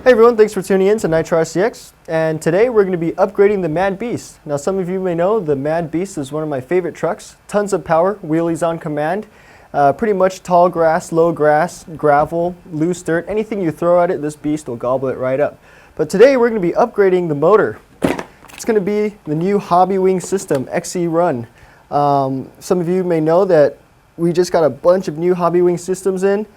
Hey everyone, thanks for tuning in to Nitro RCX, and today we're going to be upgrading the madbeast. Now some of you may know the madbeast is one of my favorite trucks. Tons of power, wheelies on command, pretty much tall grass, low grass, gravel, loose dirt, anything you throw at it, this beast will gobble it right up. But today we're going to be upgrading the motor. It's going to be the new HobbyWing system, XE Run. Some of you may know that we just got a bunch of new HobbyWing systems in.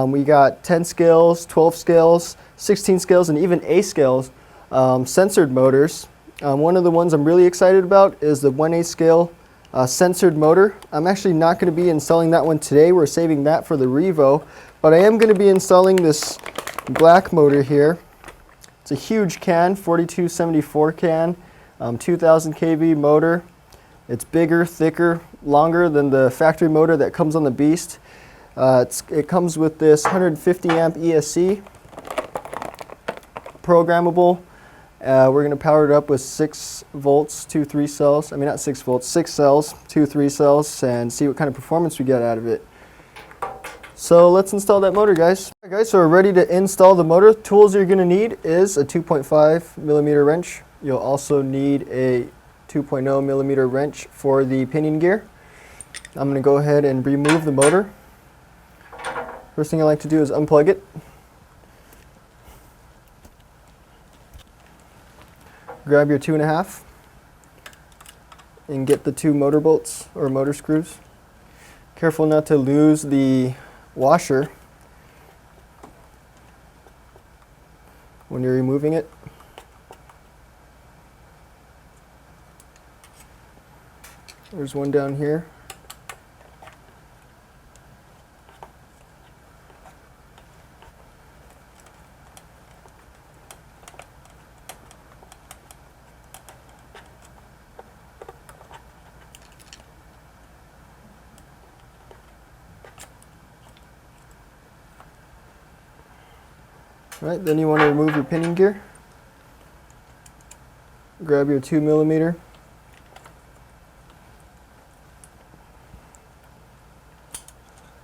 We got 10 scales, 12 scales, 16 scales, and even A scales censored motors. One of the ones I'm really excited about is the 1/8 scale censored motor. I'm actually not going to be installing that one today. We're saving that for the Revo, but I am going to be installing this black motor here. It's a huge can, 4274 can, 2000 kV motor. It's bigger, thicker, longer than the factory motor that comes on the Beast. It comes with this 150 amp ESC, programmable. We're going to power it up with 6 volts, 2 3 cells. I mean, not 6 volts, 6 cells, 2 3 cells, and see what kind of performance we get out of it. So let's install that motor, guys. All right, guys, so we're ready to install the motor. Tools you're going to need is a 2.5 millimeter wrench. You'll also need a 2.0 millimeter wrench for the pinion gear. I'm going to go ahead and remove the motor. First thing I like to do is unplug it. Grab your 2.5 and get the 2 motor bolts or motor screws. Careful not to lose the washer when you're removing it. There's one down here. Right, then you want to remove your pinion gear. Grab your 2 millimeter.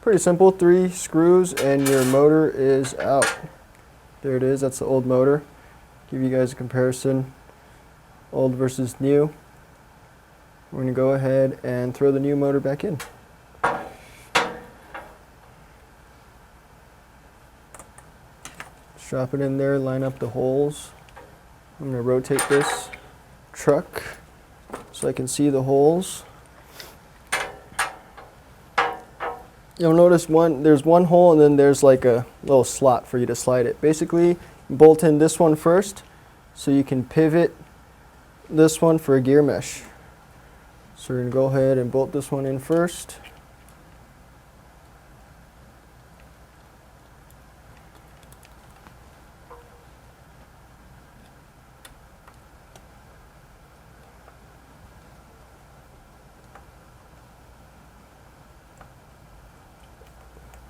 Pretty simple, 3 screws and your motor is out. There it is, that's the old motor. Give you guys a comparison, old versus new. We're going to go ahead and throw the new motor back in. Drop it in there, line up the holes. I'm going to rotate this truck so I can see the holes. You'll notice there's one hole and then there's like a little slot for you to slide it. Basically, bolt in this one first so you can pivot this one for a gear mesh. So we're going to go ahead and bolt this one in first.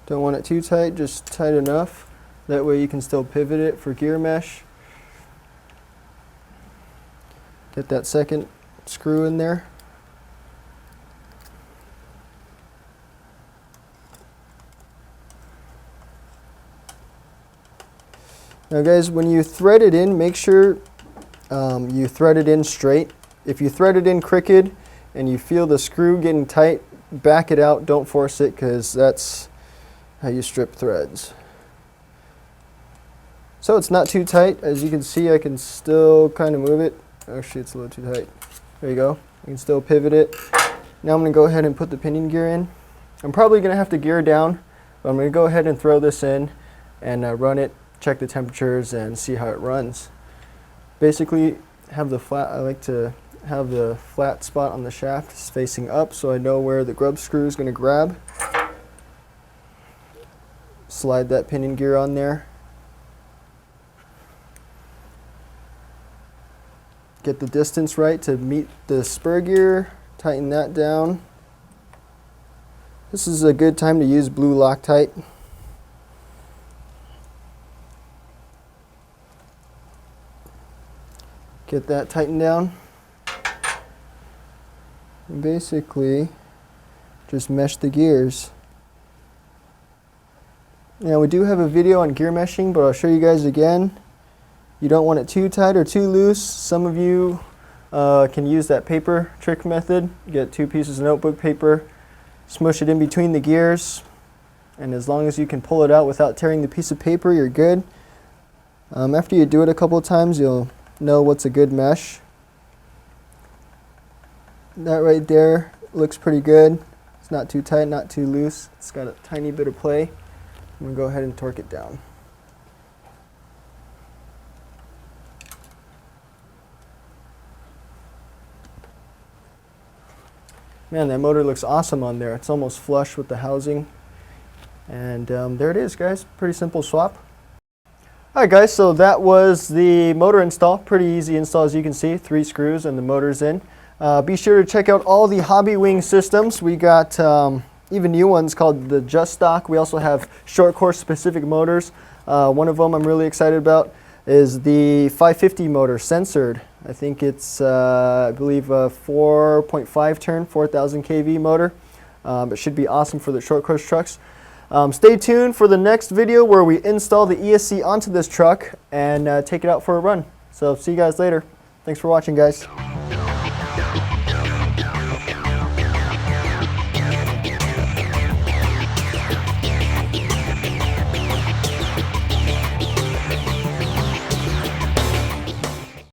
Don't want it too tight, just tight enough. That way you can still pivot it for gear mesh. Get that second screw in there. Now guys, when you thread it in, make sure you thread it in straight. If you thread it in crooked and you feel the screw getting tight, back it out, don't force it, because that's how you strip threads. So it's not too tight. As you can see, I can still kind of move it. Actually, it's a little too tight. There you go. I can still pivot it. Now I'm going to go ahead and put the pinion gear in. I'm probably going to have to gear down, but I'm going to go ahead and throw this in and run it, check the temperatures, and see how it runs. Basically, have the flat. I like to have the flat spot on the shaft facing up so I know where the grub screw is going to grab. Slide that pinion gear on there. Get the distance right to meet the spur gear. Tighten that down. This is a good time to use blue Loctite. Get that tightened down. And basically, just mesh the gears. Now we do have a video on gear meshing, but I'll show you guys again. You don't want it too tight or too loose. Some of you can use that paper trick method. Get 2 pieces of notebook paper, smush it in between the gears, and as long as you can pull it out without tearing the piece of paper, you're good. After you do it a couple of times, you'll know what's a good mesh. That right there looks pretty good. It's not too tight, not too loose. It's got a tiny bit of play. I'm going to go ahead and torque it down. Man, that motor looks awesome on there. It's almost flush with the housing. And there it is, guys. Pretty simple swap. Alright guys, so that was the motor install. Pretty easy install, as you can see. 3 screws and the motor's in. Be sure to check out all the HobbyWing systems. We got even new ones called the Just Stock. We also have short course specific motors. One of them I'm really excited about is the 550 motor, censored. I think it's, I believe, a 4.5 turn, 4,000 kV motor. It should be awesome for the short course trucks. Stay tuned for the next video where we install the ESC onto this truck and take it out for a run. So see you guys later. Thanks for watching, guys.